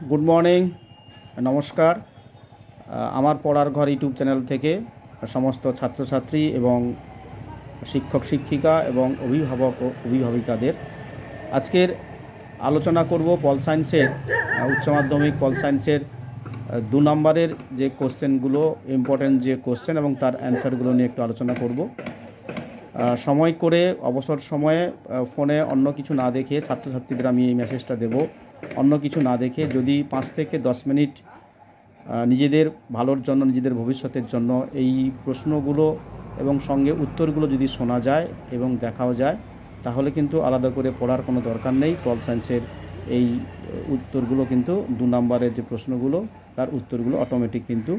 Good morning, নমস্কার। আমার পড়ার ঘর ইউটিউব চ্যানেল থেকে সমস্ত ছাত্রছাত্রী এবং শিক্ষক শিক্ষিকা এবং অভিভাবক ও অভিভাবিকাদের আজকের আলোচনা করব পল সায়েন্সের উচ্চ মাধ্যমিক পল সায়েন্সের 2 নম্বরের যে কোশ্চেনগুলো, ইম্পর্টেন্ট যে কোশ্চেন এবং তার অ্যান্সারগুলো নিয়ে একটু আলোচনা করব। সময় করে অবসর সময়ে ফোনে অন্য কিছু না দেখে ছাত্রছাত্রীদের আমি এই মেসেজটা দেব। অন্য কিছু না দেখে যদি 5 থেকে 10 মিনিট নিজেদের ভালোর জন্য, নিজেদের ভবিষ্যতের জন্য এই প্রশ্নগুলো এবং সঙ্গে উত্তরগুলো যদি শোনা যায় এবং দেখাও যায়, তাহলে কিন্তু আলাদা করে পড়ার কোনো দরকার নেই। পল সায়েন্সের এই উত্তরগুলো কিন্তু 2 নম্বরের যে প্রশ্নগুলো, তার উত্তরগুলো অটোমেটিক কিন্তু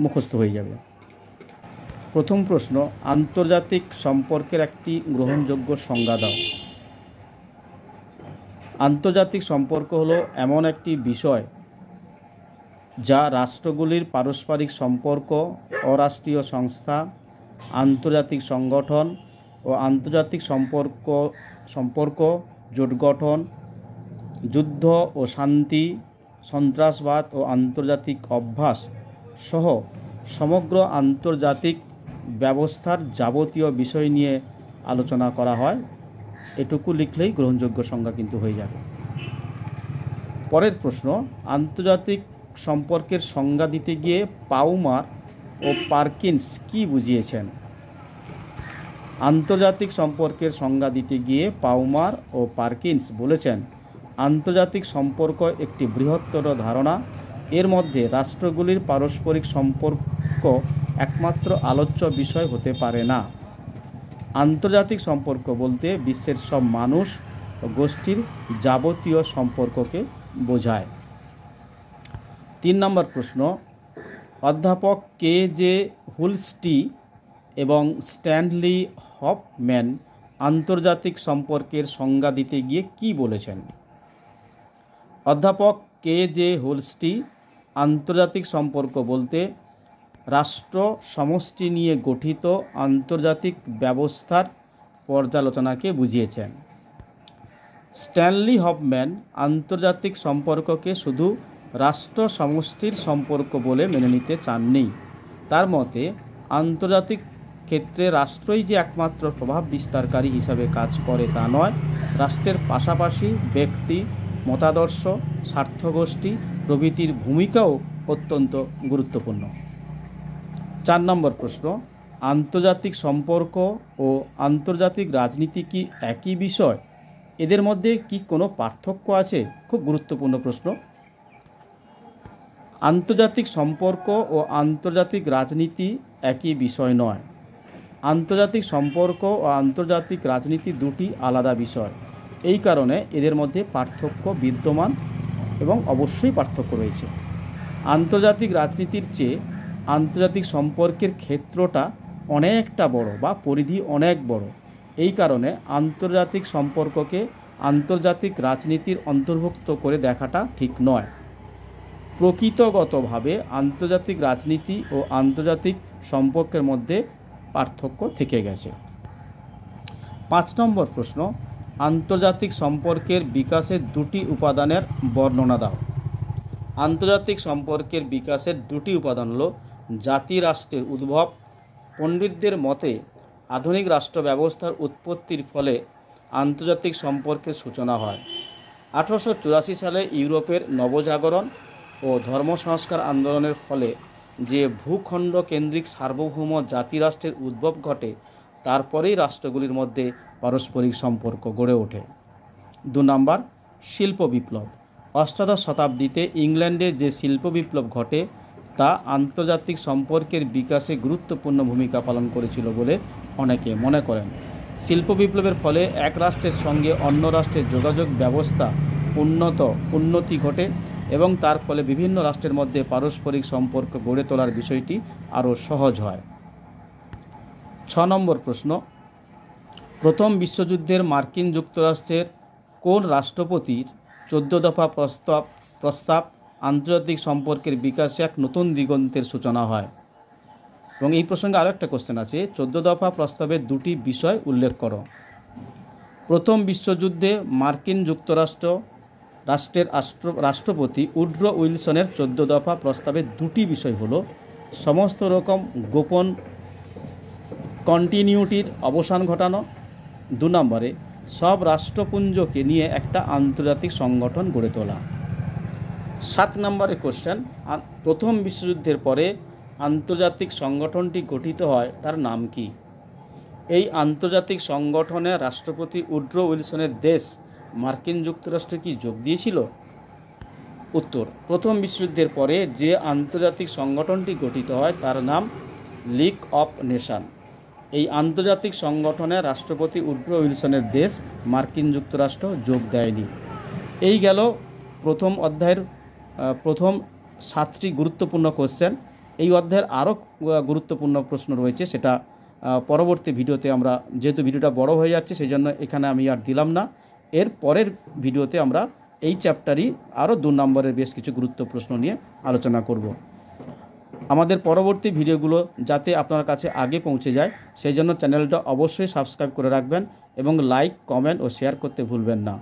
মুখস্থ হয়ে যাবে। প্রথম প্রশ্ন, আন্তর্জাতিক সম্পর্কের একটি গ্রহণযোগ্য সংজ্ঞা দাও। আন্তর্জাতিক সম্পর্ক হলো এমন একটি বিষয় যা রাষ্ট্রগুলির পারস্পরিক সম্পর্ক, অরাষ্ট্রীয় সংস্থা, আন্তর্জাতিক সংগঠন ও আন্তর্জাতিক সম্পর্ক জোট গঠন, যুদ্ধ ও শান্তি, সন্ত্রাসবাদ ও আন্তর্জাতিক অভ্যাস সহ সমগ্র আন্তর্জাতিক ব্যবস্থার যাবতীয় বিষয় নিয়ে আলোচনা করা হয়। এটুকু লিখলেই গ্রহণযোগ্য সংজ্ঞা কিন্তু হয়ে যাবে। পরের প্রশ্ন, আন্তর্জাতিক সম্পর্কের সংজ্ঞা দিতে গিয়ে পাউমার ও পারকিন্স কি বুঝিয়েছেন? আন্তর্জাতিক সম্পর্কের সংজ্ঞা দিতে গিয়ে পাউমার ও পারকিন্স বলেছেন, আন্তর্জাতিক সম্পর্ক একটি বৃহত্তর ধারণা। এর মধ্যে রাষ্ট্রগুলির পারস্পরিক সম্পর্ক একমাত্র আলোচ্য বিষয় হতে পারে না। আন্তর্জাতিক সম্পর্ক বলতে বিশ্বের সব মানুষ ও গোষ্ঠীর যাবতীয় সম্পর্ককে বোঝায়। 3 নম্বর প্রশ্ন, অধ্যাপক কে.জে. হুলস্টি এবং স্ট্যানলি হফম্যান আন্তর্জাতিক সম্পর্কের সংজ্ঞা দিতে গিয়ে কি বলেছেন? অধ্যাপক কে.জে. হুলস্টি আন্তর্জাতিক সম্পর্ক বলতে রাষ্ট্র সমষ্টি নিয়ে গঠিত আন্তর্জাতিক ব্যবস্থার পর্যালোচনাকে বুঝিয়েছেন। স্ট্যানলি হফম্যান আন্তর্জাতিক সম্পর্ককে শুধু রাষ্ট্র সমষ্টির সম্পর্ক বলে মেনে নিতে চাননি। তার মতে আন্তর্জাতিক ক্ষেত্রে রাষ্ট্রই যে একমাত্র প্রভাব বিস্তারকারী হিসাবে কাজ করে তা নয়, রাষ্ট্রের পাশাপাশি ব্যক্তি, মতাদর্শ, স্বার্থগোষ্ঠী প্রভৃতির ভূমিকাও অত্যন্ত গুরুত্বপূর্ণ। 4 নম্বর প্রশ্ন, আন্তর্জাতিক সম্পর্ক ও আন্তর্জাতিক রাজনীতি কি একই বিষয়? এদের মধ্যে কি কোনো পার্থক্য আছে? খুব গুরুত্বপূর্ণ প্রশ্ন। আন্তর্জাতিক সম্পর্ক ও আন্তর্জাতিক রাজনীতি একই বিষয় নয়। আন্তর্জাতিক সম্পর্ক ও আন্তর্জাতিক রাজনীতি দুটি আলাদা বিষয়। এই কারণে এদের মধ্যে পার্থক্য বিদ্যমান এবং অবশ্যই পার্থক্য রয়েছে। আন্তর্জাতিক রাজনীতির চেয়ে আন্তর্জাতিক সম্পর্কের ক্ষেত্রটা অনেকটা বড় বা পরিধি অনেক বড়। এই কারণে আন্তর্জাতিক সম্পর্ককে আন্তর্জাতিক রাজনীতির অন্তর্ভুক্ত করে দেখাটা ঠিক নয়। প্রকৃতিগতভাবে আন্তর্জাতিক রাজনীতি ও আন্তর্জাতিক সম্পর্কের মধ্যে পার্থক্য থেকে গেছে। 5 নম্বর প্রশ্ন, আন্তর্জাতিক সম্পর্কের বিকাশের 2টি উপাদানের বর্ণনা দাও। আন্তর্জাতিক সম্পর্কের বিকাশের 2টি উপাদান হল জাতি রাষ্ট্রের উদ্ভব। পণ্ডিতদের মতে আধুনিক রাষ্ট্র ব্যবস্থার উৎপত্তির ফলে আন্তর্জাতিক সম্পর্কের সূচনা হয়। 1884 সালে ইউরোপের নবজাগরণ ও ধর্ম সংস্কার আন্দোলনের ফলে যে ভূখণ্ড কেন্দ্রিক সার্বভৌম জাতিরাষ্ট্রের উদ্ভব ঘটে, তারপরেই রাষ্ট্রগুলির মধ্যে পারস্পরিক সম্পর্ক গড়ে ওঠে। 2 নম্বর, শিল্প বিপ্লব। অষ্টাদশ শতাব্দীতে ইংল্যান্ডে যে শিল্প বিপ্লব ঘটে তা আন্তর্জাতিক সম্পর্কের বিকাশে গুরুত্বপূর্ণ ভূমিকা পালন করেছিল বলে অনেকে মনে করেন। শিল্প বিপ্লবের ফলে এক রাষ্ট্রের সঙ্গে অন্য রাষ্ট্রের যোগাযোগ ব্যবস্থা উন্নতি ঘটে এবং তার ফলে বিভিন্ন রাষ্ট্রের মধ্যে পারস্পরিক সম্পর্ক গড়ে তোলার বিষয়টি আরও সহজ হয়। 6 নম্বর প্রশ্ন, প্রথম বিশ্বযুদ্ধের মার্কিন যুক্তরাষ্ট্রের কোন রাষ্ট্রপতির 14 দফা প্রস্তাব আন্তর্জাতিক সম্পর্কের বিকাশে এক নতুন দিগন্তের সূচনা হয়? এবং এই প্রসঙ্গে আরও একটা কোশ্চেন আছে, 14 দফা প্রস্তাবের 2টি বিষয় উল্লেখ করো। প্রথম বিশ্বযুদ্ধে মার্কিন যুক্তরাষ্ট্র রাষ্ট্রের রাষ্ট্রপতি উড্রো উইলসনের 14 দফা প্রস্তাবের দুটি বিষয় হলো সমস্ত রকম গোপন কন্টিনিউটির অবসান ঘটানো, 2 নম্বরে সব রাষ্ট্রপুঞ্জকে নিয়ে একটা আন্তর্জাতিক সংগঠন গড়ে তোলা। 7 নম্বরের কোশ্চেন, প্রথম বিশ্বযুদ্ধের পরে আন্তর্জাতিক সংগঠনটি গঠিত হয় তার নাম কি? এই আন্তর্জাতিক সংগঠনে রাষ্ট্রপতি উড্রো উইলসনের দেশ মার্কিন যুক্তরাষ্ট্র কি যোগ দিয়েছিল? উত্তর, প্রথম বিশ্বযুদ্ধের পরে যে আন্তর্জাতিক সংগঠনটি গঠিত হয় তার নাম লিগ অফ নেশন। এই আন্তর্জাতিক সংগঠনে রাষ্ট্রপতি উড্রো উইলসনের দেশ মার্কিন যুক্তরাষ্ট্র যোগ দেয়নি। এই গেল প্রথম অধ্যায়ের প্রথম 7টি গুরুত্বপূর্ণ কোশ্চেন। এই অধ্যায়ের আরও গুরুত্বপূর্ণ প্রশ্ন রয়েছে, সেটা পরবর্তী ভিডিওতে আমরা, যেহেতু ভিডিওটা বড় হয়ে যাচ্ছে সেই জন্য এখানে আমি আর দিলাম না। এর পরের ভিডিওতে আমরা এই চ্যাপ্টারই আরও 2 নম্বরের বেশ কিছু গুরুত্ব প্রশ্ন নিয়ে আলোচনা করব। আমাদের পরবর্তী ভিডিওগুলো যাতে আপনার কাছে আগে পৌঁছে যায় সেই জন্য চ্যানেলটা অবশ্যই সাবস্ক্রাইব করে রাখবেন এবং লাইক, কমেন্ট ও শেয়ার করতে ভুলবেন না।